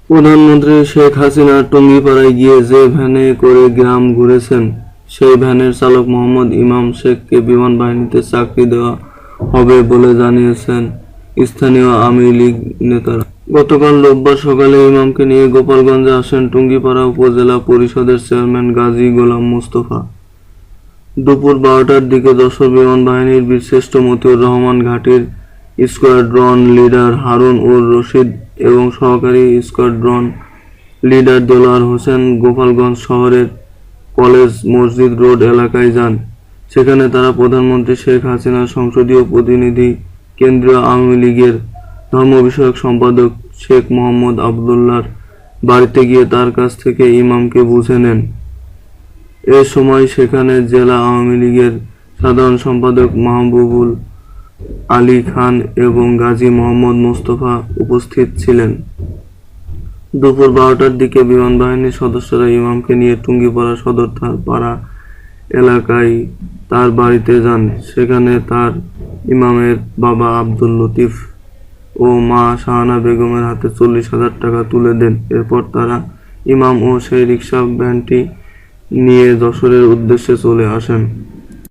প্রধানমন্ত্রী শেখ হাসিনা টুঙ্গিপাড়ায় গিয়ে যে ভ্যানে করে গ্রাম ঘুরেছেন, সেই ভ্যানের চালক মোহাম্মদ ইমাম শেখকে বিমান বাহিনীতে চাকরি দেওয়া হবে বলে জানিয়েছেন স্থানীয় আওয়ামী লীগ নেতারা। গতকাল রোববার সকালে ইমামকে নিয়ে গোপালগঞ্জে আসেন টুঙ্গিপাড়া উপজেলা পরিষদের চেয়ারম্যান গাজী গোলাম মোস্তফা। দুপুর 12টার দিকে যশোর বিমান বাহিনীর বীরশ্রেষ্ঠ মতিউর রহমান ঘাঁটির স্কোয়াড্রন লিডার হারুন উর রশিদ এবং সহকারী স্কোয়াড্রন লিডার দেলোয়ার হোসেন গোপালগঞ্জ শহরের কলেজ মসজিদ রোড এলাকায় যান। সেখানে তারা প্রধানমন্ত্রী শেখ হাসিনার সংসদীয় প্রতিনিধি, কেন্দ্রীয় আওয়ামী লীগের ধর্ম বিষয়ক সম্পাদক শেখ মোহাম্মদ আবদুল্লাহর বাড়িতে গিয়ে তার কাছ থেকে ইমামকে বুঝে নেন। এ সময় সেখানে জেলা আওয়ামী লীগের সাধারণ সম্পাদক মাহবুবুল আলী খান এবং গাজী মোহাম্মদ মোস্তফা উপস্থিত ছিলেন। দুপুর 12টার দিকে বিমান বাহিনীর সদস্যরা ইমামকে নিয়ে টুঙ্গিপাড়া সদর পাড়া এলাকায় তার বাড়িতে যান। সেখানে তার ইমামের বাবা আব্দুল লতিফ ও মা শাহানা বেগমের হাতে 40,000 টাকা তুলে দেন। এরপর তারা ইমাম ও সেই রিকশা ভ্যানটি নিয়ে যশোরের উদ্দেশ্যে চলে আসেন।